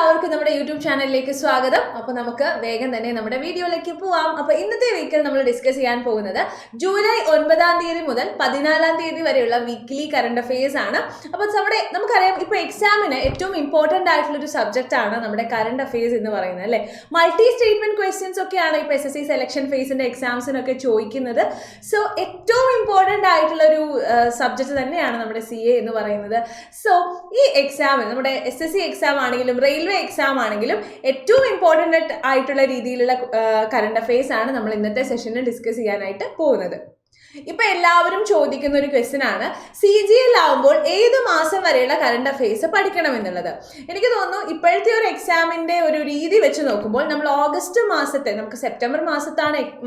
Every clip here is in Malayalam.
എല്ലാവർക്കും നമ്മുടെ യൂട്യൂബ് ചാനലിലേക്ക് സ്വാഗതം. അപ്പോൾ നമുക്ക് വേഗം തന്നെ നമ്മുടെ വീഡിയോയിലേക്ക് പോവാം. അപ്പോൾ ഇന്നത്തെ വീക്കിൽ നമ്മൾ ഡിസ്കസ് ചെയ്യാൻ പോകുന്നത് ജൂലൈ 9 മുതൽ 14 വരെയുള്ള വീക്ക്ലി കറണ്ട് അഫയേഴ്സ് ആണ്. അപ്പോൾ നമുക്കറിയാം, ഇപ്പോൾ എക്സാമിന് ഏറ്റവും ഇമ്പോർട്ടൻ്റ് ആയിട്ടുള്ളൊരു സബ്ജക്റ്റ് ആണ് നമ്മുടെ കറണ്ട് അഫയേഴ്സ് എന്ന് പറയുന്നത്, അല്ലേ? മൾട്ടി സ്റ്റേറ്റ്മെന്റ് ക്വസ്റ്റ്യൻസ് ഒക്കെയാണ് ഇപ്പോൾ SSC സെലക്ഷൻ ഫേസിന്റെ എക്സാംസിനൊക്കെ ചോദിക്കുന്നത്. സോ ഏറ്റവും ഇമ്പോർട്ടൻ്റ് ആയിട്ടുള്ളൊരു സബ്ജക്റ്റ് തന്നെയാണ് നമ്മുടെ CA എന്ന് പറയുന്നത്. സോ ഈ എക്സാമിൽ നമ്മുടെ SSC എക്സാം ആണെങ്കിലും റെയിൽവേ എക്സാം ആണെങ്കിലും ഏറ്റവും ഇമ്പോർട്ടൻ്റ് ആയിട്ടുള്ള രീതിയിലുള്ള കറണ്ട് അഫയേഴ്സ് ആണ് നമ്മൾ ഇന്നത്തെ സെഷനിൽ ഡിസ്കസ് ചെയ്യാനായിട്ട് പോകുന്നത്. ഇപ്പൊ എല്ലാവരും ചോദിക്കുന്ന ഒരു ക്വസ്റ്റ്യൻ ആണ്, CGL ആവുമ്പോൾ ഏത് മാസം വരെയുള്ള കറണ്ട് അഫയേഴ്സ് പഠിക്കണം എന്നുള്ളത്. എനിക്ക് തോന്നുന്നു ഇപ്പോഴത്തെ ഒരു എക്സാമിന്റെ ഒരു രീതി വെച്ച് നോക്കുമ്പോൾ നമ്മൾ ഓഗസ്റ്റ് മാസത്തെ, നമുക്ക് സെപ്റ്റംബർ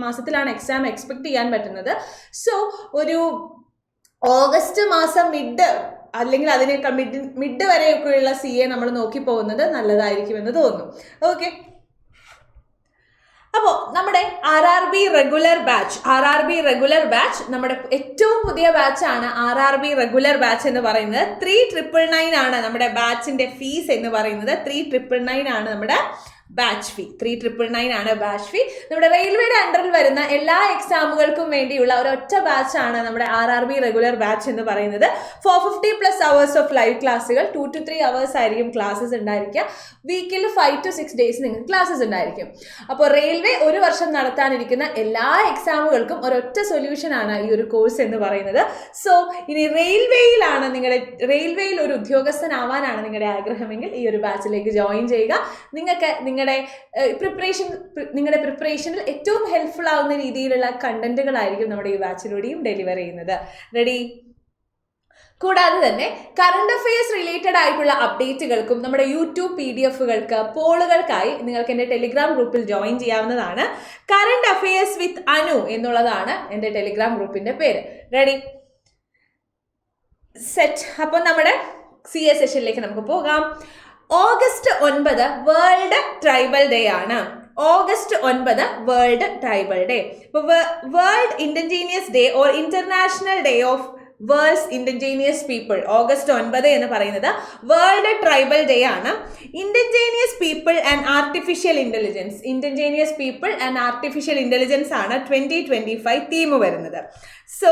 മാസത്തിലാണ് എക്സാം എക്സ്പെക്ട് ചെയ്യാൻ പറ്റുന്നത്. സോ ഒരു ഓഗസ്റ്റ് മാസം അല്ലെങ്കിൽ അതിനേക്കാൾ മിഡ് വരെയൊക്കെയുള്ള CA നമ്മൾ നോക്കി പോകുന്നത് നല്ലതായിരിക്കുമെന്ന് തോന്നുന്നു. ഓക്കെ, അപ്പോൾ നമ്മുടെ RRB റെഗുലർ ബാച്ച് നമ്മുടെ ഏറ്റവും പുതിയ ബാച്ചാണ്. RRB റെഗുലർ ബാച്ച് എന്ന് പറയുന്നത് 3999 ആണ് നമ്മുടെ ബാച്ചിന്റെ ഫീസ് എന്ന് പറയുന്നത്. 3999 ആണ് നമ്മുടെ ബാച്ച് ഫീ. 3999 ആണ് ബാച്ച് ഫീ. നമ്മുടെ റെയിൽവേയുടെ അണ്ടറിൽ വരുന്ന എല്ലാ എക്സാമുകൾക്കും വേണ്ടിയുള്ള ഒരൊറ്റ ബാച്ചാണ് നമ്മുടെ RRB റെഗുലർ ബാച്ച് എന്ന് പറയുന്നത്. 450+ hours ഓഫ് ലൈവ് ക്ലാസ്സുകൾ, 2 to 3 hours ആയിരിക്കും ക്ലാസ്സസ് ഉണ്ടായിരിക്കുക. വീക്കിൽ 5 to 6 days നിങ്ങൾക്ക് ക്ലാസ്സസ് ഉണ്ടായിരിക്കും. അപ്പോൾ റെയിൽവേ ഒരു വർഷം നടത്താനിരിക്കുന്ന എല്ലാ എക്സാമുകൾക്കും ഒരൊറ്റ സൊല്യൂഷൻ ആണ് ഈ ഒരു കോഴ്സ് എന്ന് പറയുന്നത്. സോ ഇനി റെയിൽവേയിൽ ഒരു ഉദ്യോഗസ്ഥനാവാനാണ് നിങ്ങളുടെ ആഗ്രഹമെങ്കിൽ ഈ ഒരു ബാച്ചിലേക്ക് ജോയിൻ ചെയ്യുക. നിങ്ങൾക്ക് നിങ്ങളുടെ പ്രിപ്പറേഷനിൽ ഏറ്റവും ഹെൽപ്ഫുൾ ആവുന്ന രീതിയിലുള്ള കണ്ടന്റുകളായിരിക്കും നമ്മുടെ ഈ ബാച്ചിലൂടെയും ഡെലിവർ ചെയ്യുന്നത്. റെഡി? കൂടാതെ തന്നെ കറണ്ട് അഫയേഴ്സ് റിലേറ്റഡ് ആയിട്ടുള്ള അപ്ഡേറ്റുകൾക്കും നമ്മുടെ യൂട്യൂബ് PDF-കൾക്ക് പോളുകൾക്കായി നിങ്ങൾക്ക് എൻ്റെ ടെലിഗ്രാം ഗ്രൂപ്പിൽ ജോയിൻ ചെയ്യാവുന്നതാണ്. കറണ്ട് അഫയേഴ്സ് വിത്ത് അനു എന്നുള്ളതാണ് എൻ്റെ ടെലിഗ്രാം ഗ്രൂപ്പിന്റെ പേര്. റെഡി? സെറ്റ്. അപ്പോൾ നമ്മുടെ CA സെഷനിലേക്ക് നമുക്ക് പോകാം. ഓഗസ്റ്റ് 9 വേൾഡ് ട്രൈബൽ ഡേ ആണ്. August 9 world tribal day. ഇപ്പോൾ world indigenous day or international day of world's indigenous people. August 9 എന്ന് പറയുന്നത് വേൾഡ് ട്രൈബൽ ഡേ ആണ്. Indigenous people and artificial intelligence ആണ് 2025 തീം വരുന്നത്. So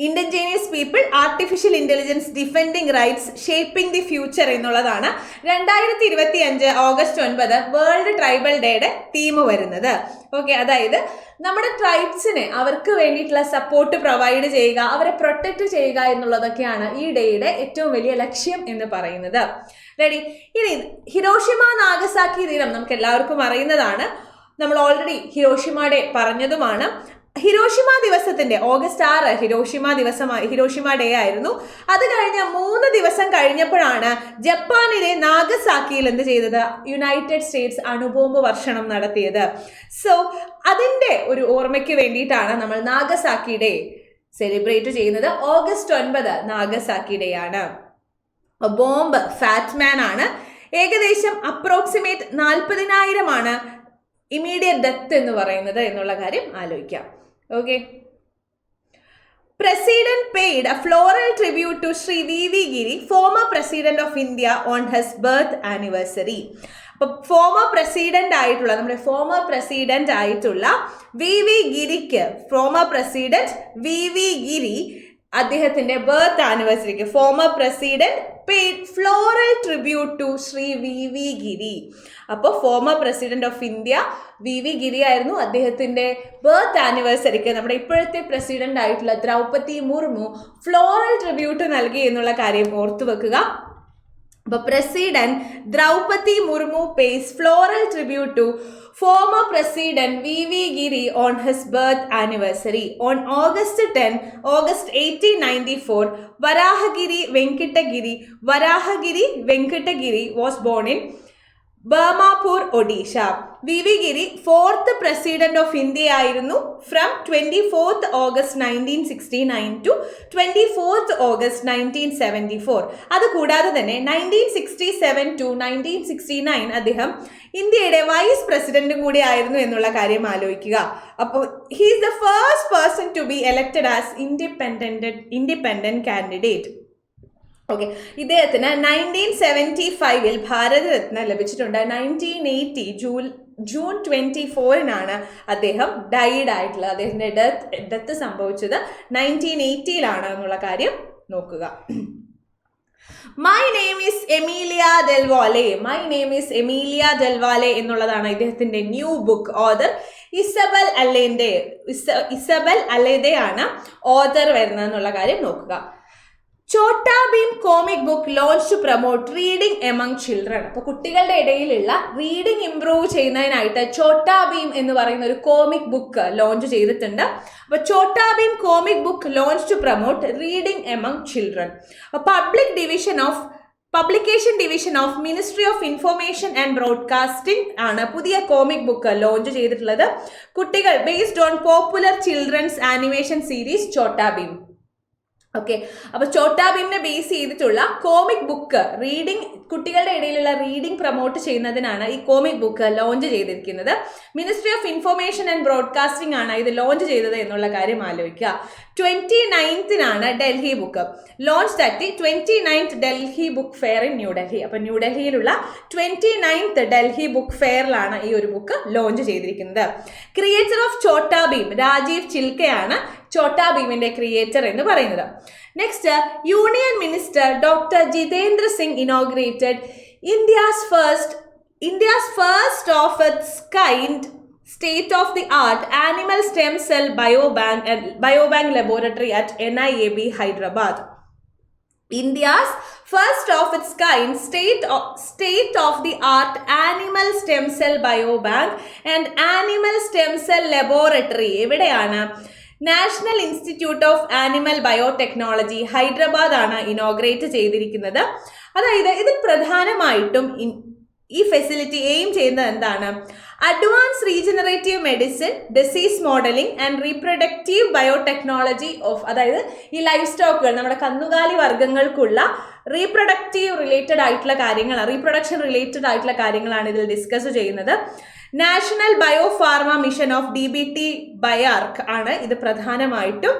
indigenous people, artificial intelligence, defending rights, shaping the future എന്നുള്ളതാണ് 2025 ഓഗസ്റ്റ് 9 വേൾഡ് ട്രൈബൽ ഡേയുടെ തീം വരുന്നത്. ഓക്കെ, അതായത് നമ്മുടെ ട്രൈബ്സിനെ അവർക്ക് വേണ്ടിയിട്ടുള്ള സപ്പോർട്ട് പ്രൊവൈഡ് ചെയ്യുക, അവരെ പ്രൊട്ടക്റ്റ് ചെയ്യുക എന്നുള്ളതൊക്കെയാണ് ഈ ഡേയുടെ ഏറ്റവും വലിയ ലക്ഷ്യം എന്ന് പറയുന്നത്. റെഡി? ഇനി ഹിരോഷിമ നാഗസാക്കി ദിനം നമുക്ക് എല്ലാവർക്കും അറിയുന്നതാണ്. നമ്മൾ ഓൾറെഡി ഹിരോഷിമ ഡേ പറഞ്ഞതുമാണ്. ഹിരോഷിമ ദിവസത്തിന്റെ ഓഗസ്റ്റ് 6 ഹിരോഷിമ ഡേ ആയിരുന്നു. അത് കഴിഞ്ഞ 3 ദിവസം കഴിഞ്ഞപ്പോഴാണ് ജപ്പാനിലെ നാഗസാക്കിയിൽ എന്ത് ചെയ്തത്? യുണൈറ്റഡ് സ്റ്റേറ്റ്സ് അണുബോംബ് വർഷണം നടത്തിയത്. സോ അതിന്റെ ഒരു ഓർമ്മയ്ക്ക് വേണ്ടിയിട്ടാണ് നമ്മൾ നാഗസാക്കി ഡേ സെലിബ്രേറ്റ് ചെയ്യുന്നത്. ഓഗസ്റ്റ് 9 നാഗസാക്കി ഡേ ആണ്. ബോംബ് ഫാറ്റ്മാൻ ആണ്. ഏകദേശം അപ്രോക്സിമേറ്റ് 40,000 ആണ് ഇമ്മീഡിയറ്റ് ഡെത്ത് എന്ന് പറയുന്നത് എന്നുള്ള കാര്യം ആലോചിക്കാം. Okay, President paid a floral tribute to Sri V.V. Giri, former President of India, on his birth anniversary. അപ്പോൾ ഫോമർ പ്രസിഡന്റ് ആയിട്ടുള്ള VV ഗിരിക്ക്, ഫോമർ പ്രസിഡന്റ് VV ഗിരി അദ്ദേഹത്തിന്റെ ബർത്ത് ആനിവേഴ്സറിക്ക് former president paid floral tribute to Sri V.V. Giri. അപ്പോൾ former president of India VV Giri ആയിരുന്നു. അദ്ദേഹത്തിന്റെ ബർത്ത് ആനിവേഴ്സറിക്ക് നമ്മുടെ ഇപ്പോഴത്തെ പ്രസിഡന്റ് ആയിട്ടുള്ള ദ്രൗപദി മുർമു ഫ്ലോറൽ ട്രിബ്യൂട്ട് നൽകി എന്നുള്ള കാര്യം ഓർത്തു വെക്കുക. അപ്പോൾ president Droupadi Murmu pays floral tribute to former President V.V. Giri on his birth anniversary. On August 10, 1894, Varahagiri Venkatagiri was born in Bermapur, Odisha. V.V. Giri 4th President of India ആയിരുന്നു from 24th August 1969 to 24th August 1974. അതുകൂടാതെ തന്നെ 1967 to 1969 അദ്ദേഹം ഇന്ത്യയുടെ വൈസ് പ്രസിഡന്റും കൂടി ആയിരുന്നു എന്നുള്ള കാര്യം ആലോചിക്കുക. അപ്പോൾ he is the first person to be elected as independent candidate. Okay, ഇദ്ദേഹത്തിന് 1975 ഭാരതരത്ന ലഭിച്ചിട്ടുണ്ട്. 1980 ജൂൺ 24 അദ്ദേഹം ഡൈഡ് ആയിട്ടുള്ളത്. അദ്ദേഹത്തിൻ്റെ ഡെത്ത് സംഭവിച്ചത് 1980 എന്നുള്ള കാര്യം നോക്കുക. My name is Emilia Del Valle. My name is Emilia Del Valle എന്നുള്ളതാണ് ഇദ്ദേഹത്തിന്റെ ന്യൂ ബുക്ക്. ഓതർ ഇസബൽ അലേദയാണ് ഓതർ വരുന്നത് എന്നുള്ള കാര്യം നോക്കുക. Chhota Bheem comic book launch to promote reading among children. അപ്പോൾ കുട്ടികളുടെ ഇടയിലുള്ള റീഡിംഗ് ഇംപ്രൂവ് ചെയ്യുന്നതിനായിട്ട് ചോട്ടാ ഭീം എന്ന് പറയുന്ന ഒരു കോമിക് ബുക്ക് ലോഞ്ച് ചെയ്തിട്ടുണ്ട്. അപ്പോൾ Chhota Bheem comic book launch to promote reading among children. Publication division of ministry of information and broadcasting ആണ് പുതിയ കോമിക് ബുക്ക് ലോഞ്ച് ചെയ്തിട്ടുള്ളത്. കുട്ടികൾ based on popular children's animation series Chhota Bheem. Okay, അപ്പൊ ചോട്ടാ ഭീമിനെ ബേസ് ചെയ്തിട്ടുള്ള കോമിക് ബുക്ക് കുട്ടികളുടെ ഇടയിലുള്ള റീഡിംഗ് പ്രൊമോട്ട് ചെയ്യുന്നതിനാണ് ഈ കോമിക് ബുക്ക് ലോഞ്ച് ചെയ്തിരിക്കുന്നത്. Ministry of information and broadcasting ആണ് ഇത് ലോഞ്ച് ചെയ്തത് എന്നുള്ള കാര്യം ആലോചിക്കുക. 29th Delhi book launch 29th Delhi book fair in New Delhi. അപ്പൊ ന്യൂഡൽഹിയിലുള്ള 29th ഡൽഹി ബുക്ക് ഫെയറിലാണ് ഈ ഒരു ബുക്ക് ലോഞ്ച് ചെയ്തിരിക്കുന്നത്. Creator of Chhota Bhim Rajeev ചിൽക്കയാണ് Chota ഭീമിന്റെ creator എന്ന് പറയുന്നത്. Next, union minister doctor Jitendra Singh inaugurated India's first of its kind state of the art animal stem cell biobank laboratory at NIAB Hyderabad. India's first of its kind state of the art animal stem cell biobank and animal stem cell laboratory എവിടെയാണ്? National institute of animal biotechnology Hyderabad ആണ് ഇനോഗ്രേറ്റ് ചെയ്തിരിക്കുന്നത്. അതായത് ഇതിൽ പ്രധാനമായിട്ടും ഈ ഫെസിലിറ്റി എയിം ചെയ്യുന്നത് എന്താണ്? Advance regenerative medicine, disease modelling and reproductive biotechnology of, അതായത് ഈ ലൈഫ് സ്റ്റോക്കുകൾ, നമ്മുടെ കന്നുകാലി വർഗ്ഗങ്ങൾക്കുള്ള റീപ്രൊഡക്റ്റീവ് റിലേറ്റഡ് ആയിട്ടുള്ള റീപ്രൊഡക്ഷൻ റിലേറ്റഡ് ആയിട്ടുള്ള കാര്യങ്ങളാണ് ഇതിൽ ഡിസ്കസ് ചെയ്യുന്നത്. National bio pharma mission of DBT ബയാർക്ക് ആണ് ഇത് പ്രധാനമായിട്ടും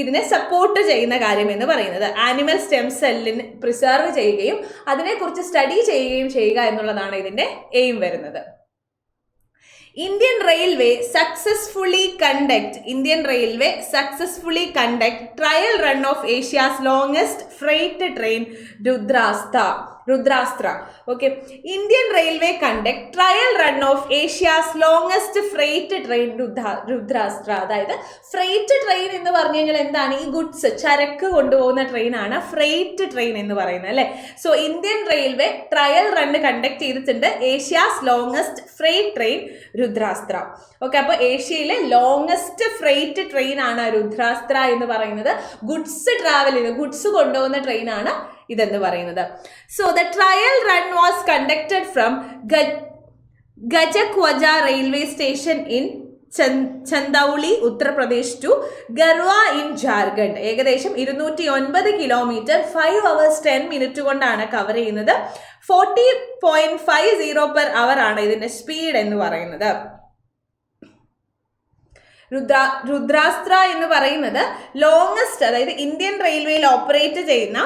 ഇതിനെ സപ്പോർട്ട് ചെയ്യുന്ന കാര്യം എന്ന് പറയുന്നത്. ആനിമൽ സ്റ്റെം സെല്ലിന് പ്രിസർവ് ചെയ്യുകയും അതിനെക്കുറിച്ച് സ്റ്റഡി ചെയ്യുകയും ചെയ്യുക എന്നുള്ളതാണ് ഇതിന്റെ എയിം വരുന്നത്. Indian Railway successfully conduct trial run of Asia's longest freight train Rudrastra. Okay, Indian Railway conduct trial run of Asia's longest freight train Rudrastra. അതായത് ഫ്രൈറ്റ് ട്രെയിൻ എന്ന് പറഞ്ഞു കഴിഞ്ഞാൽ എന്താണ്? ഈ ഗുഡ്സ്, ചരക്ക് കൊണ്ടുപോകുന്ന ട്രെയിനാണ് ഫ്രൈറ്റ് ട്രെയിൻ എന്ന് പറയുന്നത് അല്ലേ. So Indian railway trial run conduct ചെയ്തിട്ടുണ്ട് Asia's longest freight train Rudrastra. Okay, അപ്പോൾ ഏഷ്യയിലെ ലോങ്ങസ്റ്റ് ഫ്രൈറ്റ് ട്രെയിൻ ആണ് രുദ്രാസ്ത്ര എന്ന് പറയുന്നത്. ഗുഡ്സ് കൊണ്ടുപോകുന്ന ട്രെയിനാണ് ഇതെന്ന് പറയുന്നത്. So the trial run was conducted from ഗജഖ്വജ railway station in Chandauli Uttar Pradesh to Garhwa in Jharkhand. ഏകദേശം 209 കിലോമീറ്റർ 5 hours 10 minutes കൊണ്ടാണ് കവർ ചെയ്യുന്നത്. 40.50 per hour ആണ് ഇതിന്റെ സ്പീഡ് എന്ന് പറയുന്നത്. രുദ്രാസ്ത്ര എന്ന് പറയുന്നത് ലോങ്ങസ്റ്റ്, അതായത് ഇന്ത്യൻ റെയിൽവേയിൽ ഓപ്പറേറ്റ് ചെയ്യുന്ന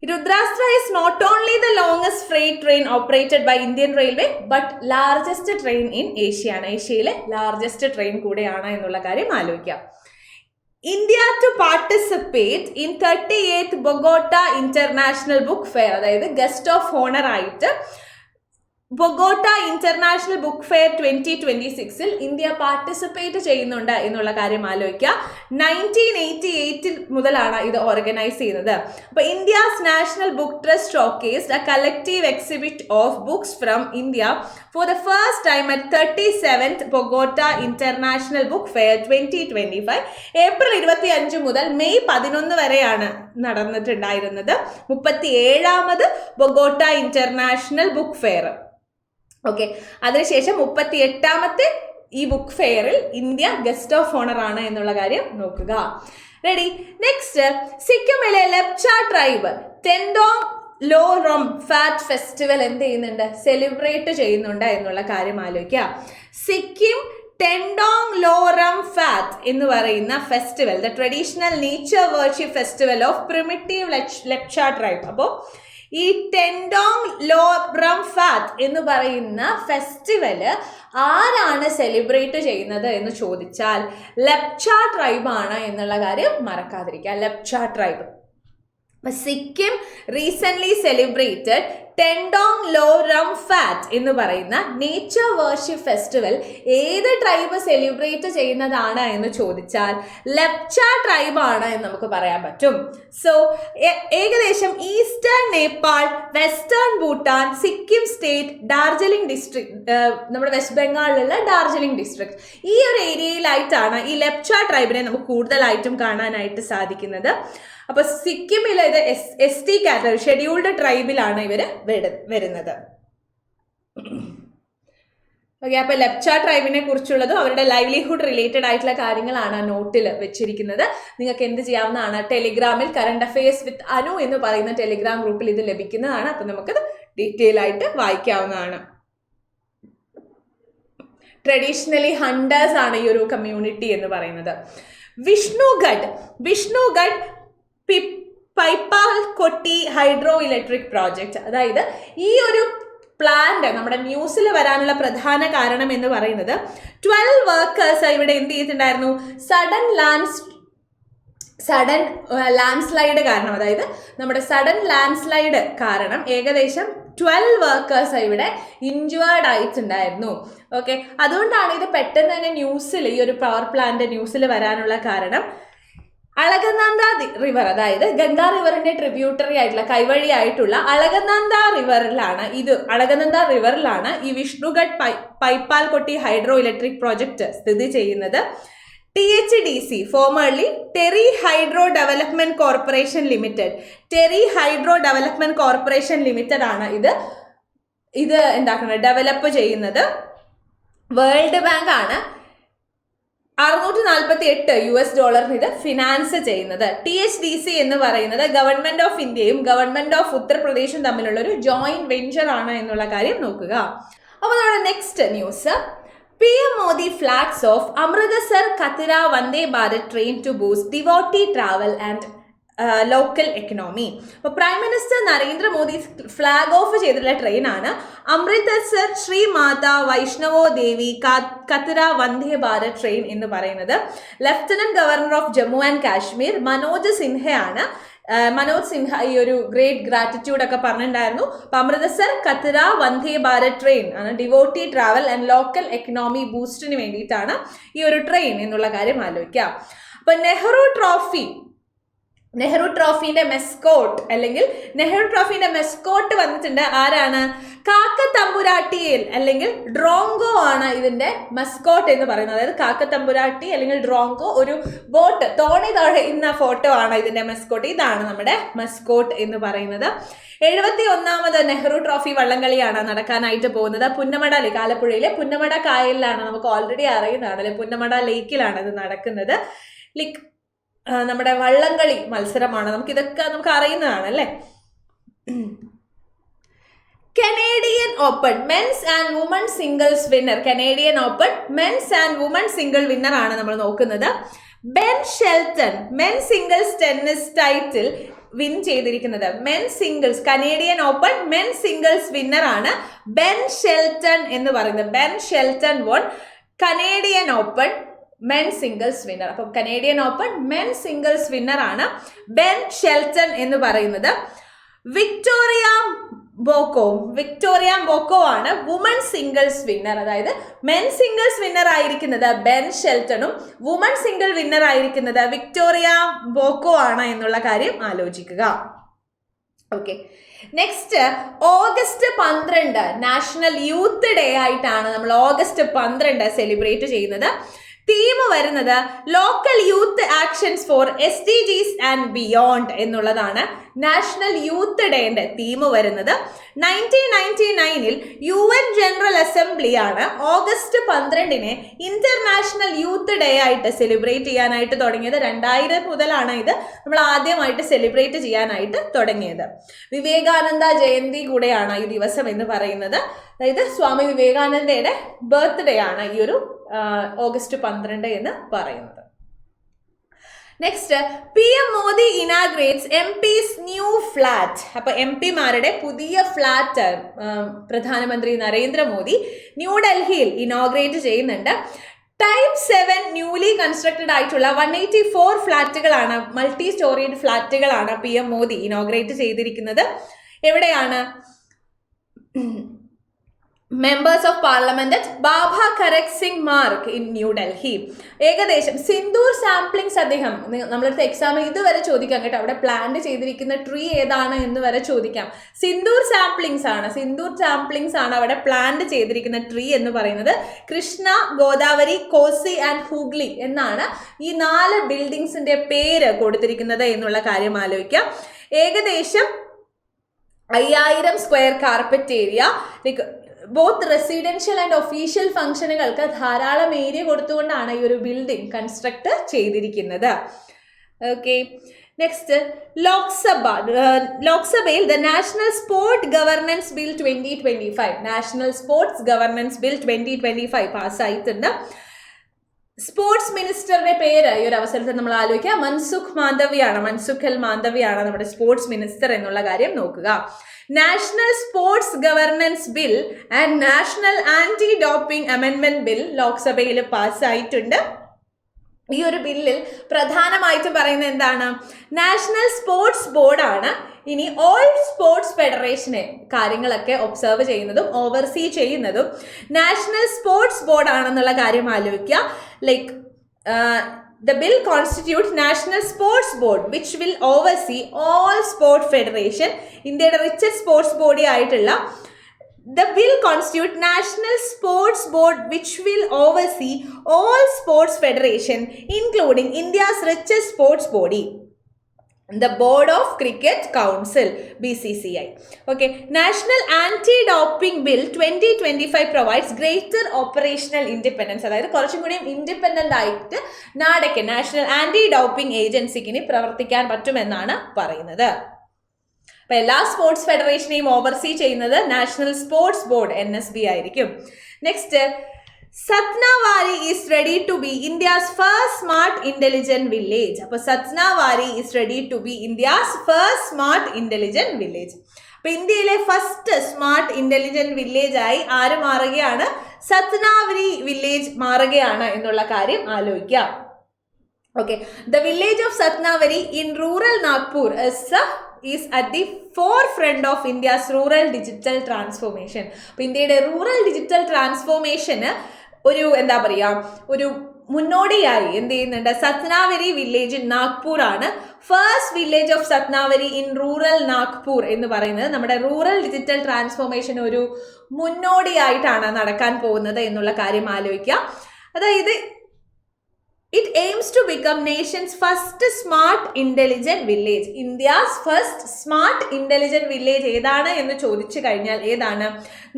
Rudrastra is not only the longest freight train operated by Indian Railway but largest train in Asia. ഏഷ്യയിലെ largest train കൂടെയാണ് എന്നുള്ള കാര്യം ആലോചിക്കാം. India to participate in 38th Bogota International Book Fair, അതായത് ഗസ്റ്റ് ഓഫ് ഓണർ ആയിട്ട് Bogota international book fair 2026 India participate ചെയ്യുന്നുണ്ട് എന്നുള്ള കാര്യം ആലോചിക്കുക. 1988 മുതലാണ് ഇത് ഓർഗനൈസ് ചെയ്യുന്നത്. അപ്പോൾ India's national book trust showcased a collective exhibit of books from India for the first time at 37th Bogota international book fair 2025. April 25 മുതൽ മെയ് 11 വരെയാണ് നടന്നിട്ടുണ്ടായിരുന്നത് 37th Bogota international book fair. Okay, അതിനുശേഷം 38th ഈ ബുക്ക് ഫെയറിൽ ഇന്ത്യ ഗസ്റ്റ് ഓഫ് ഓണർ ആണ് എന്നുള്ള കാര്യം നോക്കുക. റെഡി? നെക്സ്റ്റ്, സിക്കിമിലെ ലെപ്ച ട്രൈബ് ടെൻഡോങ് ലോ റോം ഫാറ്റ് ഫെസ്റ്റിവൽ എന്ത് ചെയ്യുന്നുണ്ട്? സെലിബ്രേറ്റ് ചെയ്യുന്നുണ്ട് എന്നുള്ള കാര്യം ആലോചിക്കുക. സിക്കിം ടെൻഡോങ് ലോറം ഫാറ്റ് എന്ന് പറയുന്ന festival, the traditional nature worship festival of primitive Lepcha tribe. അപ്പോൾ ഈ ടെൻഡോങ് ലോറം ഫാറ്റ് എന്ന് പറയുന്ന ഫെസ്റ്റിവല് ആരാണ് സെലിബ്രേറ്റ് ചെയ്യുന്നത് എന്ന് ചോദിച്ചാൽ ലെപ്ച ട്രൈബാണ് എന്നുള്ള കാര്യം മറക്കാതിരിക്കുക. Lepcha tribe. Sikkim recent celebrated Tendong Lho Rum Faat എന്ന് പറയുന്ന നേച്ചർ വർഷിപ്പ് ഫെസ്റ്റിവൽ ഏത് ട്രൈബ് സെലിബ്രേറ്റ് ചെയ്യുന്നതാണ് എന്ന് ചോദിച്ചാൽ ലെപ്ച ട്രൈബാണ് എന്ന് നമുക്ക് പറയാൻ പറ്റും. സോ ഏകദേശം eastern Nepal, western Bhutan, Sikkim state, Darjeeling district, നമ്മുടെ വെസ്റ്റ് ബംഗാളിലുള്ള ഡാർജിലിംഗ് ഡിസ്ട്രിക്ട്, ഈ ഒരു ഏരിയയിലായിട്ടാണ് ഈ ലെപ്ച ട്രൈബിനെ നമുക്ക് കൂടുതലായിട്ടും കാണാനായിട്ട് സാധിക്കുന്നത്. അപ്പൊ സിക്കിമിൽ ഇത് ST കാറ്റഗറി, ഷെഡ്യൂൾഡ് ട്രൈബിലാണ് ഇവര് വരുന്നത്. ഓക്കെ, അപ്പൊ ലെപ്ച ട്രൈബിനെ കുറിച്ചുള്ളതും അവരുടെ ലൈവ്ലിഹുഡ് റിലേറ്റഡ് ആയിട്ടുള്ള കാര്യങ്ങളാണ് നോട്ടിൽ വെച്ചിരിക്കുന്നത്. നിങ്ങൾക്ക് എന്ത് ചെയ്യാവുന്നതാണ്, ടെലിഗ്രാമിൽ കറണ്ട് അഫയേഴ്സ് വിത്ത് അനു എന്ന് പറയുന്ന ടെലിഗ്രാം ഗ്രൂപ്പിൽ ഇത് ലഭിക്കുന്നതാണ്. അപ്പൊ നമുക്കത് ഡീറ്റെയിൽ ആയിട്ട് വായിക്കാവുന്നതാണ്. ട്രഡീഷണലി ഹണ്ടേഴ്സ് ആണ് ഈ ഒരു കമ്മ്യൂണിറ്റി എന്ന് പറയുന്നത്. വിഷ്ണുഗഡ് പൈപ്പാൽ കൊട്ടി ഹൈഡ്രോ ഇലക്ട്രിക് പ്രോജക്റ്റ്, അതായത് ഈ ഒരു പ്ലാന്റ് നമ്മുടെ ന്യൂസിൽ വരാനുള്ള പ്രധാന കാരണം എന്ന് പറയുന്നത് 12 വർക്കേഴ്സ് ഇവിടെ എന്ത് ചെയ്തിട്ടുണ്ടായിരുന്നു, സഡൻ ലാൻഡ് സ്ലൈഡ് കാരണം, അതായത് നമ്മുടെ സഡൻ ലാൻഡ് സ്ലൈഡ് കാരണം ഏകദേശം 12 വർക്കേഴ്സ് ഇവിടെ ഇൻജുവേർഡ് ആയിട്ടുണ്ടായിരുന്നു. ഓക്കെ, അതുകൊണ്ടാണ് ഇത് പെട്ടെന്ന് തന്നെ ന്യൂസിൽ, ഈ ഒരു പവർ പ്ലാന്റ് ന്യൂസിൽ വരാനുള്ള കാരണം. അളകനന്ദ റിവർ, അതായത് ഗംഗാ റിവറിന്റെ ട്രിബ്യൂട്ടറി ആയിട്ടുള്ള കൈവഴിയായിട്ടുള്ള അളകനന്ദ റിവറിലാണ് ഈ വിഷ്ണുഗഡ് പൈപ്പാൽ കൊട്ടി ഹൈഡ്രോ ഇലക്ട്രിക് പ്രോജക്റ്റ് സ്ഥിതി ചെയ്യുന്നത്. THDC, formerly Terry hydro development corporation limited ആണ് ഇത് എന്താക്കുന്നത്, ഡെവലപ്പ് ചെയ്യുന്നത്. വേൾഡ് ബാങ്ക് ആണ് $648 ഇത് ഫിനാൻസ് ചെയ്യുന്നത്. THDC എന്ന് പറയുന്നത് ഗവൺമെന്റ് ഓഫ് ഇന്ത്യയും ഗവൺമെന്റ് ഓഫ് ഉത്തർപ്രദേശും തമ്മിലുള്ള ഒരു ജോയിന്റ് വെഞ്ചർ ആണ് എന്നുള്ള കാര്യം നോക്കുക. അപ്പോൾ നമ്മുടെ next news, PM Modi flags off Amritsar Kathira Vande Bharat train to boost devotee travel and local economy. അപ്പോൾ prime minister Narendra Modi flag off ചെയ്തിട്ടുള്ള ട്രെയിനാണ് അമൃത്സർ ശ്രീ മാതാ വൈഷ്ണവോ ദേവി കത്തിര വന്ദേ ഭാരത് ട്രെയിൻ എന്ന് പറയുന്നത്. Lieutenant governor of Jammu and Kashmir Manoj Sinha ഈ ഒരു ഗ്രേറ്റ് ഗ്രാറ്റിറ്റ്യൂഡ് ഒക്കെ പറഞ്ഞിട്ടുണ്ടായിരുന്നു. അപ്പോൾ അമൃത്സർ കത്തിര വന്ദേ ഭാരത് ട്രെയിൻ ആണ് devotee travel and local economy ബൂസ്റ്റിന് വേണ്ടിയിട്ടാണ് ഈ ഒരു ട്രെയിൻ എന്നുള്ള കാര്യം ആലോചിക്കാം. അപ്പോൾ നെഹ്റു ട്രോഫിന്റെ മെസ്കോട്ട് അല്ലെങ്കിൽ നെഹ്റു ട്രോഫിന്റെ മെസ്കോട്ട് വന്നിട്ടുണ്ട്. ആരാണ്? കാക്കത്തമ്പുരാട്ടിയിൽ അല്ലെങ്കിൽ ഡ്രോങ്കോ ആണ് ഇതിന്റെ മെസ്കോട്ട് എന്ന് പറയുന്നത്. അതായത് കാക്കത്തമ്പുരാട്ടി അല്ലെങ്കിൽ ഡ്രോങ്കോ, ഒരു ബോട്ട് തോണി തുഴയുന്ന ഫോട്ടോ ആണ് ഇതിന്റെ മെസ്കോട്ട്. ഇതാണ് നമ്മുടെ മെസ്കോട്ട് എന്ന് പറയുന്നത്. 71ാമത് നെഹ്റു ട്രോഫി വള്ളംകളിയാണ് നടക്കാനായിട്ട് പോകുന്നത്. പുന്നമട ലേക്ക്, ആലപ്പുഴയിലെ പുന്നമട കായലിലാണ്. നമുക്ക് ഓൾറെഡി അറിയുന്നതാണ് അല്ലെ, പുന്നമട ലേക്കിലാണ് ഇത് നടക്കുന്നത്. നമ്മുടെ വള്ളംകളി മത്സരമാണ്. നമുക്കിതൊക്കെ അറിയുന്നതാണ് അല്ലേ. Canadian open men's and woman singles winner. Canadian open men's and woman single winner ആണ് നമ്മൾ നോക്കുന്നത്. Ben Shelton men singles tennis title win ചെയ്തിരിക്കുന്നത്. Men singles Canadian open men singles winner ആണ് ബെൻ ഷെൽട്ടൺ എന്ന് പറയുന്നത്. Ben Shelton won Canadian open men singles winner. അപ്പം Canadian open men singles winner ആണ് ബെൻ ഷെൽട്ടൺ എന്ന് പറയുന്നത്. വിക്ടോറിയ ബോക്കോ ആണ് വുമൺ സിംഗിൾസ് വിന്നർ. അതായത് മെൻ സിംഗിൾസ് വിന്നർ ആയിരിക്കുന്നത് ബെൻ ഷെൽട്ടണും വുമൺ സിംഗിൾ വിന്നർ ആയിരിക്കുന്നത് വിക്ടോറിയ ബോക്കോ ആണ് എന്നുള്ള കാര്യം ആലോചിക്കുക. Okay, next August 12 national youth day ആയിട്ടാണ് നമ്മൾ ഓഗസ്റ്റ് 12 സെലിബ്രേറ്റ് ചെയ്യുന്നത്. തീം വരുന്നത് local youth actions for SDGs and beyond എന്നുള്ളതാണ്. നാഷണൽ യൂത്ത് ഡേന്റെ തീം വരുന്നത് 1999 UN ജനറൽ അസംബ്ലിയാണ് ഓഗസ്റ്റ് 12 ഇന്റർനാഷണൽ യൂത്ത് ഡേ ആയിട്ട് സെലിബ്രേറ്റ് ചെയ്യാനായിട്ട് തുടങ്ങിയത്. 2000 മുതലാണ് ഇത് നമ്മൾ ആദ്യമായിട്ട് സെലിബ്രേറ്റ് ചെയ്യാനായിട്ട് തുടങ്ങിയത്. വിവേകാനന്ദ ജയന്തി കൂടെയാണ് ഈ ദിവസം എന്ന് പറയുന്നത്. അതായത് സ്വാമി വിവേകാനന്ദയുടെ ബർത്ത്ഡേ ആണ് ഈ ഒരു ഓഗസ്റ്റ് 12 എന്ന് പറയുന്നത്. Next, PM Modi inaugurates MP's new flat. അപ്പൊ MP-മാരുടെ പുതിയ ഫ്ലാറ്റ് പ്രധാനമന്ത്രി നരേന്ദ്രമോദി ന്യൂഡൽഹിയിൽ ഇനോഗ്രേറ്റ് ചെയ്യുന്നുണ്ട്. ടൈപ്പ് 7 ന്യൂലി കൺസ്ട്രക്റ്റഡ് ആയിട്ടുള്ള 184 ഫ്ലാറ്റുകളാണ്, മൾട്ടി സ്റ്റോറീഡ് ഫ്ലാറ്റുകളാണ് PM മോദി ഇനോഗ്രേറ്റ് ചെയ്തിരിക്കുന്നത്. എവിടെയാണ്? Members of parliament at Baba Kharak Singh Marg in New Delhi. ഏകദേശം സിന്ദൂർ സാംപ്ലിങ്സ്, അദ്ദേഹം നമ്മളടുത്ത് എക്സാമിൽ ഇതുവരെ ചോദിക്കാം കേട്ടോ, അവിടെ പ്ലാന്റ് ചെയ്തിരിക്കുന്ന ട്രീ ഏതാണ് എന്ന് വരെ ചോദിക്കാം. സിന്ദൂർ സാംപ്ലിങ്സ് ആണ് അവിടെ പ്ലാന്റ് ചെയ്തിരിക്കുന്ന ട്രീ എന്ന് പറയുന്നത്. കൃഷ്ണ, ഗോദാവരി, കോസി ആൻഡ് ഹൂഗ്ലി എന്നാണ് ഈ 4 ബിൽഡിങ്സിന്റെ പേര് കൊടുത്തിരിക്കുന്നത് എന്നുള്ള കാര്യം ആലോചിക്കാം. ഏകദേശം 5000 square carpet area, both residential and official ഫംഗ്ഷനുകൾക്ക് ധാരാളം ഏരിയ കൊടുത്തുകൊണ്ടാണ് ഈ ഒരു ബിൽഡിംഗ് കൺസ്ട്രക്ട് ചെയ്തിരിക്കുന്നത്. ഓക്കെ, നെക്സ്റ്റ്, ലോക്സഭയിൽ the national sports governance bill 2025 പാസ്സായിട്ടുണ്ട്. സ്പോർട്സ് മിനിസ്റ്ററുടെ പേര് ഈ ഒരു അവസരത്തിൽ നമ്മൾ ആലോചിക്കുക, മൻസുഖ് എൽ മാണ്ഡവ്യാണ് നമ്മുടെ സ്പോർട്സ് മിനിസ്റ്റർ എന്നുള്ള കാര്യം നോക്കുക. National sports governance bill and national anti doping അമെൻമെന്റ് ബിൽ ലോക്സഭയിൽ പാസ്സായിട്ടുണ്ട്. ഈ ഒരു ബില്ലിൽ പ്രധാനമായിട്ടും പറയുന്നത് എന്താണ്? നാഷണൽ സ്പോർട്സ് ബോർഡാണ് ഇനി ഓൾ സ്പോർട്സ് ഫെഡറേഷനെ കാര്യങ്ങളൊക്കെ ഒബ്സർവ് ചെയ്യുന്നതും ഓവർസീ ചെയ്യുന്നതും നാഷണൽ സ്പോർട്സ് ബോർഡ് ആണെന്നുള്ള കാര്യം ആലോചിക്കുക. Like the bill constitutes National Sports Board which will oversee all sport federation. ഇന്ത്യയുടെ റിച്ചസ്റ്റ് സ്പോർട്സ് ബോഡി ആയിട്ടുള്ള the bill constitutes National Sports Board which will oversee all sports federation including India's richest sports body, the Board of Cricket Council BCCI. Okay, National Anti-Doping Bill 2025 provides greater operational independence. അതായത് കുറച്ചും കൂടി ഇൻഡിപെൻഡന്റ് ആയിട്ട് നാടൊക്കെ നാഷണൽ ആന്റി ഡോപ്പിംഗ് ഏജൻസിക്ക് ഇനി പ്രവർത്തിക്കാൻ പറ്റുമെന്നാണ് പറയുന്നത്. അപ്പൊ എല്ലാ സ്പോർട്സ് ഫെഡറേഷനെയും ഓവർസീ ചെയ്യുന്നത് നാഷണൽ സ്പോർട്സ് ബോർഡ് NSB ആയിരിക്കും. Next, Satnawari is ready to be India's first smart intelligent village. അപ്പോൾ Satnawari is ready to be India's first smart intelligent village. അപ്പോൾ ഇന്ത്യയിലെ ഫസ്റ്റ് സ്മാർട്ട് ഇന്റലിജന്റ് വില്ലേജ് ആയി ആര് മാറുകയാണ്? സത്നാവരി വില്ലേജ് മാറുകയാണ് എന്നുള്ള കാര്യം ആലോചിക്കാം. Okay, the village of Satnawari in rural Nagpur is at the forefront of India's rural digital transformation. അപ്പോൾ ഇന്ത്യയുടെ റൂറൽ ഡിജിറ്റൽ ട്രാൻസ്ഫോർമേഷന് ഒരു മുന്നോടിയായി എന്ത് ചെയ്യുന്നുണ്ട്? സത്നാവരി വില്ലേജ് ഇൻ നാഗ്പൂർ ആണ്. First village of Satnavri in rural Nagpur എന്ന് പറയുന്നത് നമ്മുടെ റൂറൽ ഡിജിറ്റൽ ട്രാൻസ്ഫോർമേഷൻ ഒരു മുന്നോടിയായിട്ടാണ് നടക്കാൻ പോകുന്നത് എന്നുള്ള കാര്യം ആലോചിക്കുക. അതായത് it aims to become nation's first smart intelligent village. India's first smart intelligent village ഏതാണ് എന്ന് ചോദിച്ചു കഴിഞ്ഞാൽ ഏതാണ്?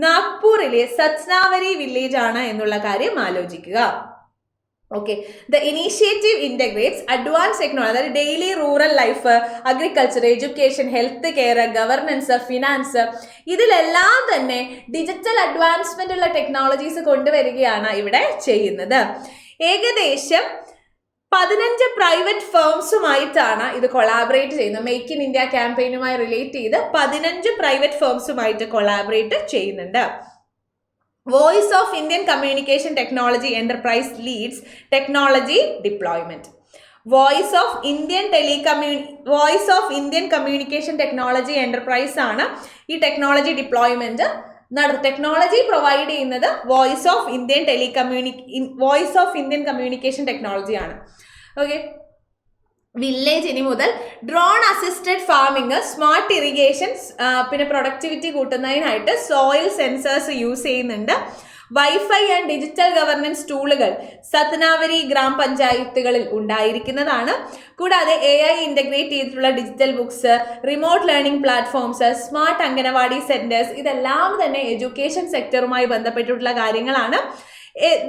നാഗ്പൂരിലെ സത്നാവരി വില്ലേജ് ആണ് എന്നുള്ള കാര്യം ആലോചിക്കുക. Okay, the initiative integrates advance technology, അതായത് daily rural life, agriculture, education, health care, governance, finance, ഇതിലെല്ലാം തന്നെ ഡിജിറ്റൽ അഡ്വാൻസ്മെന്റ് ഉള്ള ടെക്നോളജീസ് കൊണ്ടുവരികയാണ് ഇവിടെ ചെയ്യുന്നത്. ഏകദേശം 15 പ്രൈവറ്റ് ഫേംസുമായിട്ടാണ് ഇത് കൊളാബറേറ്റ് ചെയ്യുന്നത്. മേക്ക് ഇൻ ഇന്ത്യ ക്യാമ്പയിനുമായി റിലേറ്റ് ചെയ്ത് 15 പ്രൈവറ്റ് ഫേംസുമായിട്ട് കൊളാബറേറ്റ് ചെയ്യുന്നുണ്ട്. Voice of Indian communication technology enterprise leads technology deployment. Voice of Indian communication technology enterprise ആണ് ഈ ടെക്നോളജി ഡിപ്ലോയ്മെന്റ് ടെക്നോളജി പ്രൊവൈഡ് ചെയ്യുന്നത്. Voice of Indian communication technology ആണ്. ഓക്കെ, വില്ലേജ് ഇനി മുതൽ drone assisted farming, smart irrigation, പിന്നെ പ്രൊഡക്ടിവിറ്റി കൂട്ടുന്നതിനായിട്ട് സോയിൽ സെൻസേഴ്സ് യൂസ് ചെയ്യുന്നുണ്ട്. വൈഫൈ ആൻഡ് ഡിജിറ്റൽ ഗവർണൻസ് ടൂളുകൾ സത്നാവരി ഗ്രാമപഞ്ചായത്തുകളിൽ ഉണ്ടായിരിക്കുന്നതാണ്. കൂടാതെ AI ഇൻ്റഗ്രേറ്റ് ചെയ്തിട്ടുള്ള digital books, remote learning platforms, smart anganwadi centres, ഇതെല്ലാം തന്നെ എഡ്യൂക്കേഷൻ സെക്ടറുമായി ബന്ധപ്പെട്ടിട്ടുള്ള കാര്യങ്ങളാണ്.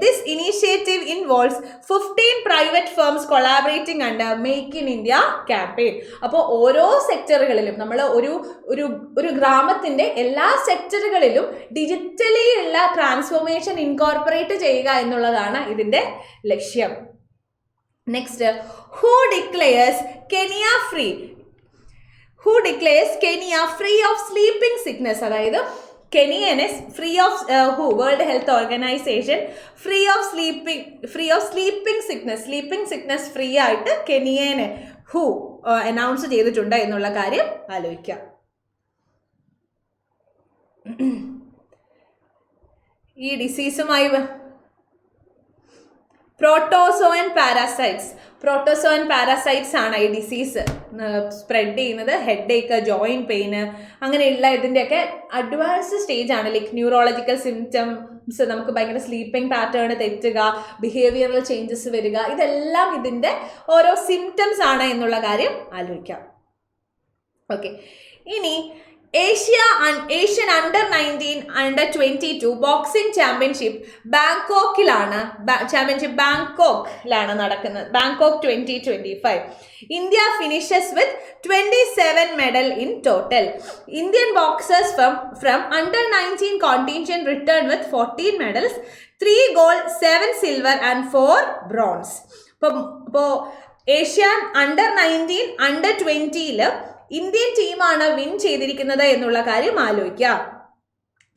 This initiative involves 15 private firms collaborating under Make in India campaign. അപ്പോൾ ഓരോ സെക്ടറുകളിലും നമ്മൾ ഒരു ഗ്രാമത്തിന്റെ എല്ലാ സെക്ടറുകളിലും ഡിജിറ്റലി ഉള്ള ട്രാൻസ്ഫോർമേഷൻ ഇൻകോർപ്പറേറ്റ് ചെയ്യുക എന്നുള്ളതാണ് ഇതിന്റെ ലക്ഷ്യം. Next, who declares Kenya free of sleeping sickness? അതായത് കെനിയനെ free of world health organisation free of sleeping sickness free ആയിട്ട് കെനിയനെ അനൗൺസ് ചെയ്തിട്ടുണ്ട് എന്നുള്ള കാര്യം ആലോചിക്കാം. ഈ ഡിസീസുമായി പ്രോട്ടോസോൻ പാരാസൈറ്റ്സ് ആണ് ഈ ഡിസീസ് സ്പ്രെഡ് ചെയ്യുന്നത്. ഹെഡ് ഏക്ക്, ജോയിന്റ് പെയിന്, അങ്ങനെയുള്ള ഇതിൻ്റെയൊക്കെ അഡ്വാൻസ് സ്റ്റേജ് ആണ്. ലൈക്ക് ന്യൂറോളജിക്കൽ സിംറ്റംസ്, നമുക്ക് ഭയങ്കര സ്ലീപ്പിംഗ് പാറ്റേൺ തെറ്റുക, ബിഹേവിയറൽ ചേഞ്ചസ് വരിക, ഇതെല്ലാം ഇതിൻ്റെ ഓരോ സിംറ്റംസ് ആണ് എന്നുള്ള കാര്യം ആലോചിക്കാം. ഓക്കെ, ഇനി Asian under nineteen under twenty two boxing championship ബാങ്കോക്കിലാണ് നടക്കുന്നത്. Bangkok 2025. India finishes with 27 medal in total. Indian boxers from under nineteen contingent returned with 14 medals, 3 gold, 7 silver and 4 bronze. ഇപ്പോൾ ഏഷ്യൻ അണ്ടർ-19 അണ്ടർ-20 ഇന്ത്യൻ ടീമാണ് വിൻ ചെയ്തിരിക്കുന്നത് എന്നുള്ള കാര്യം ആലോചിക്കുക.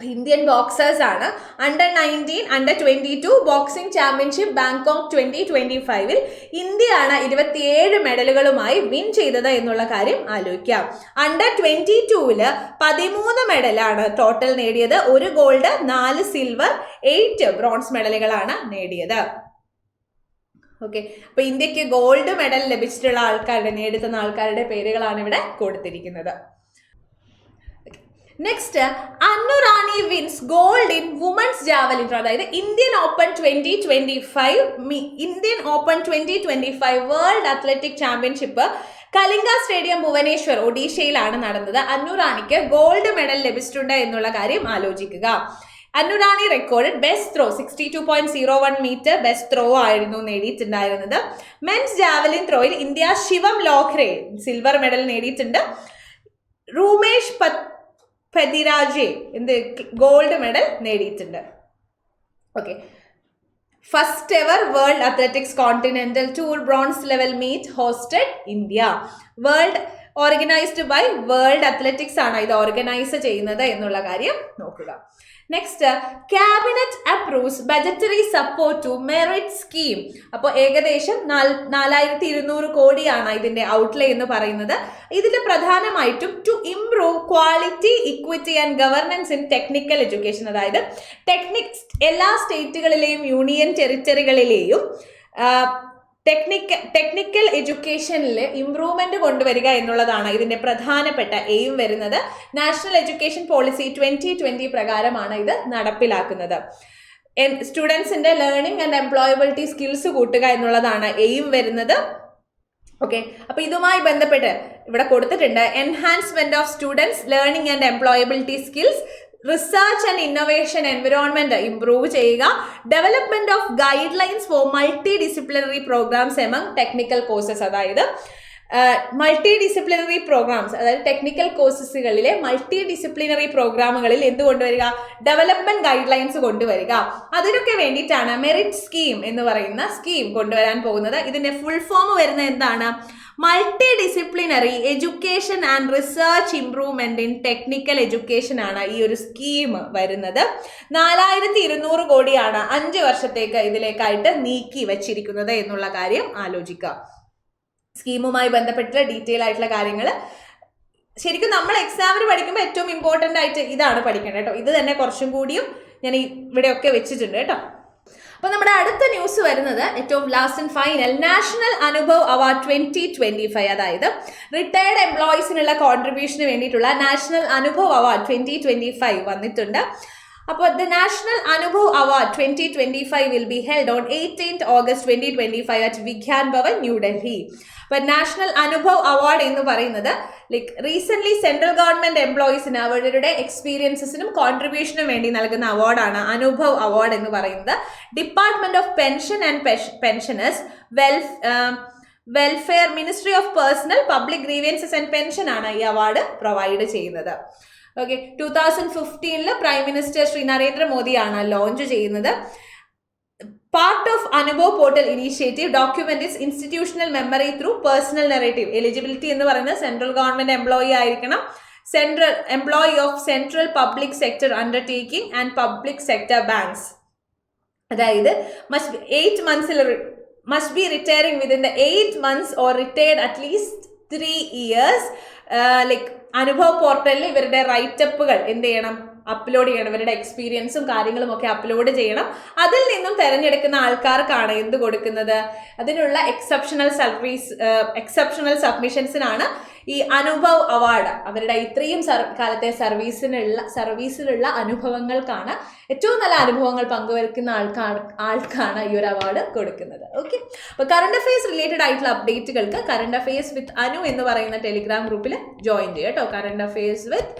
ഇന്ത്യൻ ബോക്സേഴ്സ് ആണ് under-19 under twenty two boxing championship Bangkok 2025 ഇന്ത്യയാണ് 27 മെഡലുകളുമായി വിൻ ചെയ്തത് എന്നുള്ള കാര്യം ആലോചിക്കാം. അണ്ടർ-22 13 മെഡലാണ് ടോട്ടൽ നേടിയത്. 1 ഗോൾഡ്, 4 സിൽവർ, 8 ബ്രോൺസ് മെഡലുകളാണ് നേടിയത്. ഓക്കെ, അപ്പൊ ഇന്ത്യക്ക് ഗോൾഡ് മെഡൽ ലഭിച്ചിട്ടുള്ള നേടുന്ന ആൾക്കാരുടെ പേരുകളാണ് ഇവിടെ കൊടുത്തിരിക്കുന്നത്. Next, Annu Rani wins gold in women's javelin throw. അതായത് Indian open 2025 world athletic championship Kalinga stadium Bhubaneswar ഒഡീഷയിലാണ് നടന്നത്. അന്നു റാണിക്ക് ഗോൾഡ് മെഡൽ ലഭിച്ചിട്ടുണ്ട് എന്നുള്ള കാര്യം ആലോചിക്കുക. Annu Rani record best throw 62.01 metre best throw ആയിരുന്നു നേടിയിട്ടുണ്ടായിരുന്നത്. മെൻസ് ജാവലിൻ ത്രോയിൽ ഇന്ത്യ ശിവം ലോഹ്രെ സിൽവർ മെഡൽ നേടിയിട്ടുണ്ട്. റൂമേഷ് പതിരാജെ ഗോൾഡ് മെഡൽ നേടിയിട്ടുണ്ട്. Okay, first ever world athletics continental tour bronze level meet hosted India. Organised by world athletics ആണ് ഇത് ഓർഗനൈസ് ചെയ്യുന്നത് എന്നുള്ള കാര്യം നോക്കുക. Next, cabinet approves budgetary support to merit scheme. അപ്പോൾ ഏകദേശം 4200 കോടിയാണ് ഇതിന്റെ ഔട്ട്ലേ എന്ന് പറയുന്നത്. ഇതിൽ പ്രധാനമായിട്ടും to improve quality, equity and governance in technical education. അതായത് എല്ലാ സ്റ്റേറ്റുകളിലെയും യൂണിയൻ ടെറിട്ടറികളിലെയും ടെക്നിക്കൽ എഡ്യൂക്കേഷനിൽ ഇംപ്രൂവ്മെന്റ് കൊണ്ടുവരിക എന്നുള്ളതാണ് ഇതിന്റെ പ്രധാനപ്പെട്ട എയിം വരുന്നത്. നാഷണൽ എഡ്യൂക്കേഷൻ പോളിസി 2020 പ്രകാരമാണ് ഇത് നടപ്പിലാക്കുന്നത്. സ്റ്റുഡൻസിന്റെ ലേണിംഗ് ആൻഡ് എംപ്ലോയബിലിറ്റി സ്കിൽസ് കൂട്ടുക എന്നുള്ളതാണ് എയിം വരുന്നത്. ഓക്കെ, അപ്പൊ ഇതുമായി ബന്ധപ്പെട്ട് ഇവിടെ കൊടുത്തിട്ടുണ്ട് enhancement of students learning and employability skills, research and innovation environment improve ചെയ്യുക, development of guidelines for multidisciplinary programmes among technical courses. അതായത് മൾട്ടി ഡിസിപ്ലിനറി പ്രോഗ്രാംസ്, അതായത് ടെക്നിക്കൽ കോഴ്സസുകളിലെ മൾട്ടി ഡിസിപ്ലിനറി പ്രോഗ്രാമുകളിൽ എന്ത് കൊണ്ടുവരിക, ഡെവലപ്മെന്റ് ഗൈഡ് ലൈൻസ് കൊണ്ടുവരിക. അതിനൊക്കെ വേണ്ടിയിട്ടാണ് മെറിറ്റ് സ്കീം എന്ന് പറയുന്ന സ്കീം കൊണ്ടുവരാൻ പോകുന്നത്. ഇതിന്റെ ഫുൾ ഫോം വരുന്നത് എന്താണ്? Multi disciplinary education and research improvement in technical education ആണ് ഈ ഒരു സ്കീം വരുന്നത്. 4200 കോടിയാണ് 5 വർഷത്തേക്ക് ഇതിലേക്കായിട്ട് നീക്കി വച്ചിരിക്കുന്നത് എന്നുള്ള കാര്യം ആലോചിക്കുക. സ്കീമുമായി ബന്ധപ്പെട്ടുള്ള ഡീറ്റെയിൽ ആയിട്ടുള്ള കാര്യങ്ങൾ ശരിക്കും നമ്മൾ എക്സാമിന് പഠിക്കുമ്പോൾ ഏറ്റവും ഇമ്പോർട്ടൻ്റ് ആയിട്ട് ഇതാണ് പഠിക്കേണ്ടത് കേട്ടോ. ഇത് തന്നെ കുറച്ചും കൂടിയും ഞാൻ ഇവിടെയൊക്കെ വെച്ചിട്ടുണ്ട് കേട്ടോ. അപ്പൊ നമ്മുടെ അടുത്ത ന്യൂസ് വരുന്നത് ഏറ്റവും last and final, national Anubhav award 2025. അതായത് റിട്ടയർഡ് എംപ്ലോയീസിനുള്ള കോൺട്രിബ്യൂഷന് വേണ്ടിയിട്ടുള്ള നാഷണൽ അനുഭവ് അവാർഡ് 2025 വന്നിട്ടുണ്ട്. അപ്പോൾ the national Anubhav award 2025 will be held on 18th August 2025 at Vigyan Bhavan, New Delhi. അപ്പോൾ നാഷണൽ അനുഭവ് അവാർഡ് എന്ന് പറയുന്നത് റീസെന്റ് സെൻട്രൽ ഗവൺമെന്റ് എംപ്ലോയീസിന് അവരുടെ എക്സ്പീരിയൻസിനും കോൺട്രിബ്യൂഷനും വേണ്ടി നൽകുന്ന അവാർഡാണ് അനുഭവ് അവാർഡ് എന്ന് പറയുന്നത്. Department of pension and pensioners welfare, ministry of personnel public grievances and pension ആണ് ഈ അവാർഡ് പ്രൊവൈഡ് ചെയ്യുന്നത്. ഓക്കെ, 2015 പ്രൈം മിനിസ്റ്റർ ശ്രീ നരേന്ദ്രമോദിയാണ് ലോഞ്ച് ചെയ്യുന്നത്. Part of Anubhav portal initiative document is institutional memory through personal narrative. Eligibility എന്ന് പറയുന്നത് സെൻട്രൽ ഗവൺമെന്റ് എംപ്ലോയി ആയിരിക്കണം, central employee of central public sector undertaking and public sector banks. അതായത് must be retiring within the 8 months or retired at least 3 years. Anubhav പോർട്ടലിൽ ഇവരുടെ റൈറ്റപ്പുകൾ എന്ത് ചെയ്യണം, അപ്ലോഡ് ചെയ്യണം. ഇവരുടെ എക്സ്പീരിയൻസും കാര്യങ്ങളും ഒക്കെ അപ്ലോഡ് ചെയ്യണം. അതിൽ നിന്നും തിരഞ്ഞെടുക്കുന്ന ആൾക്കാർക്കാണ് എന്ത് കൊടുക്കുന്നത്, അതിനുള്ള എക്സെപ്ഷണൽ സബ്മിഷൻസിനാണ് ഈ അനുഭവ് അവാർഡ്. അവരുടെ ഇത്രയും കാലത്തെ സർവീസിലുള്ള അനുഭവങ്ങൾക്കാണ്, ഏറ്റവും നല്ല അനുഭവങ്ങൾ പങ്കുവെക്കുന്ന ആൾക്കാണ് ഈ ഒരു അവാർഡ് കൊടുക്കുന്നത്. ഓക്കെ, അപ്പോൾ കറണ്ട് അഫയേഴ്സ് റിലേറ്റഡ് ആയിട്ടുള്ള അപ്ഡേറ്റുകൾക്ക് കറണ്ട് അഫയേഴ്സ് വിത്ത് അനു എന്ന് പറയുന്ന ടെലിഗ്രാം ഗ്രൂപ്പിൽ ജോയിൻ ചെയ്യുക കേട്ടോ. കറണ്ട് അഫയേഴ്സ് വിത്ത്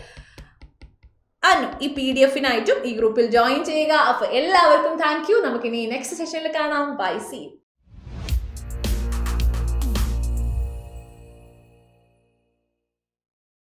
അനു ഈ PDF-നായിട്ടും ഈ ഗ്രൂപ്പിൽ ജോയിൻ ചെയ്യുക. അപ്പോൾ എല്ലാവർക്കും താങ്ക് യു. നമുക്കിനി നെക്സ്റ്റ് സെഷനിൽ കാണാം. Bye, see U.